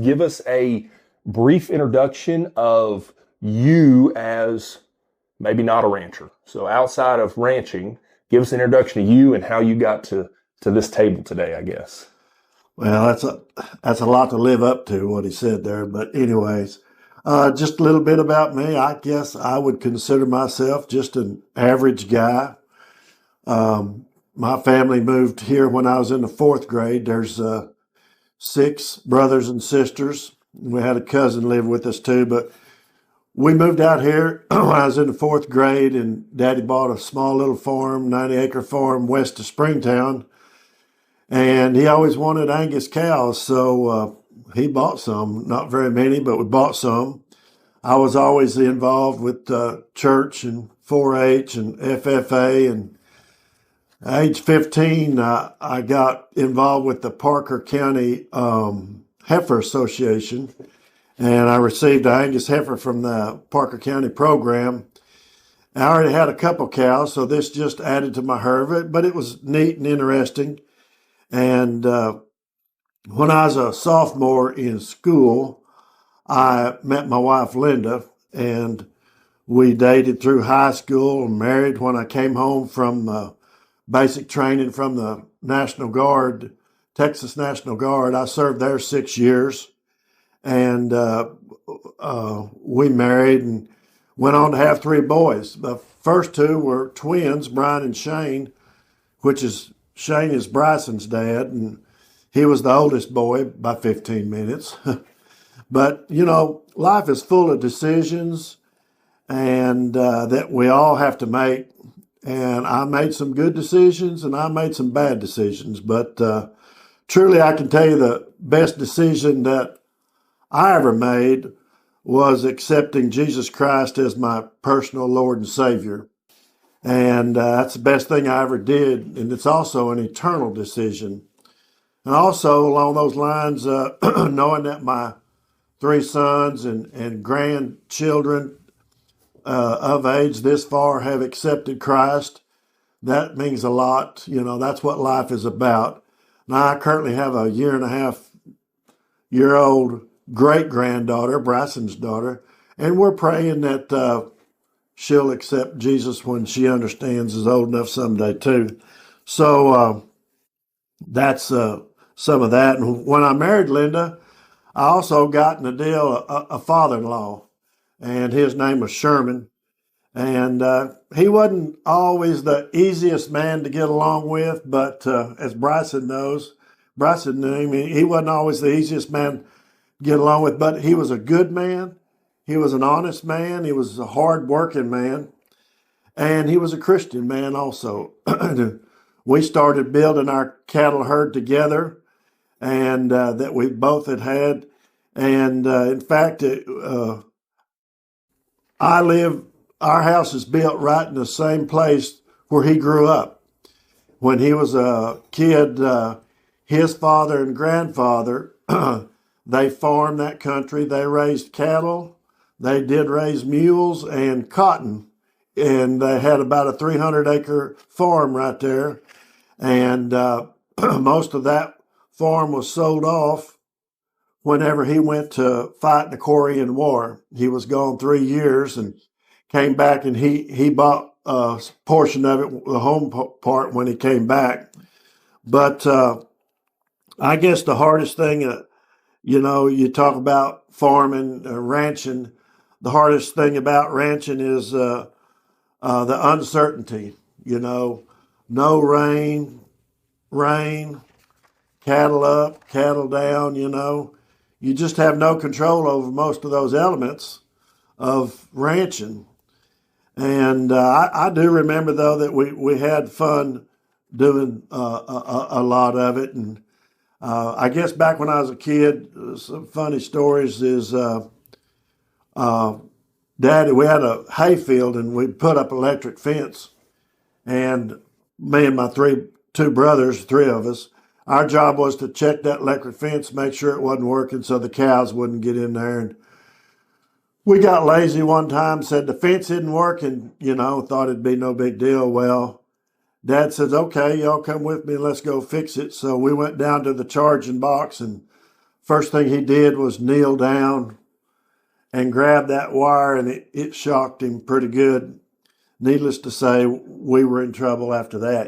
Give us a brief introduction of you as maybe not a rancher. So outside of ranching, give us an introduction to you and how you got to this table today, I guess. Well, that's a lot to live up to what he said there. But anyways, just a little bit about me. I guess I would consider myself just an average guy. My family moved here when I was in the fourth grade. There's six brothers and sisters. We had a cousin live with us too, but we moved out here when I was in the fourth grade, and Daddy bought a small little farm, 90-acre farm west of Springtown, and he always wanted Angus cows, so he bought some. Not very many, but we bought some. I was always involved with church and 4-H and FFA, and at age 15, I got involved with the Parker County Heifer Association, and I received an Angus heifer from the Parker County program. I already had a couple cows, so this just added to my herd, but it was neat and interesting. And when I was a sophomore in school, I met my wife, Linda, and we dated through high school and married when I came home from basic training from the National Guard, Texas National Guard. I served there 6 years, and we married and went on to have three boys. The first two were twins, Brian and Shane, Shane is Bryson's dad, and he was the oldest boy by 15 minutes. But, life is full of decisions and that we all have to make. And I made some good decisions and I made some bad decisions. But truly, I can tell you the best decision that I ever made was accepting Jesus Christ as my personal Lord and Savior. And that's the best thing I ever did. And it's also an eternal decision. And also, along those lines, knowing that my three sons and grandchildren of age this far have accepted Christ, that means a lot. That's what life is about. Now, I currently have a 1.5-year-old great granddaughter, Bryson's daughter, and we're praying that she'll accept Jesus when she understands, is old enough someday too. So that's some of that. And when I married Linda, I also got in a deal a father-in-law, and his name was Sherman. And he wasn't always the easiest man to get along with, but as Bryson knew him, he wasn't always the easiest man to get along with, but he was a good man. He was an honest man. He was a hard-working man. And he was a Christian man also. We started building our cattle herd together, and that we both had. And in fact, our house is built right in the same place where he grew up. When he was a kid, his father and grandfather, they farmed that country. They raised cattle. They did raise mules and cotton. And they had about a 300-acre farm right there. And most of that farm was sold off whenever he went to fight the Korean War. He was gone 3 years and came back, and he bought a portion of it, the home part, when he came back. But I guess the hardest thing, you talk about farming, ranching. The hardest thing about ranching is the uncertainty. No rain, cattle up, cattle down. You just have no control over most of those elements of ranching. And I do remember, though, that we had fun doing a lot of it. And I guess back when I was a kid, some funny stories is Daddy, we had a hay field and we put up electric fence. And me and my two brothers, three of us, our job was to check that electric fence, make sure it wasn't working so the cows wouldn't get in there. And we got lazy one time, said the fence isn't working, thought it'd be no big deal. Well, Dad says, okay, y'all come with me, let's go fix it. So we went down to the charging box, and First thing he did was kneel down and grab that wire, and it shocked him pretty good. Needless to say, we were in trouble after that.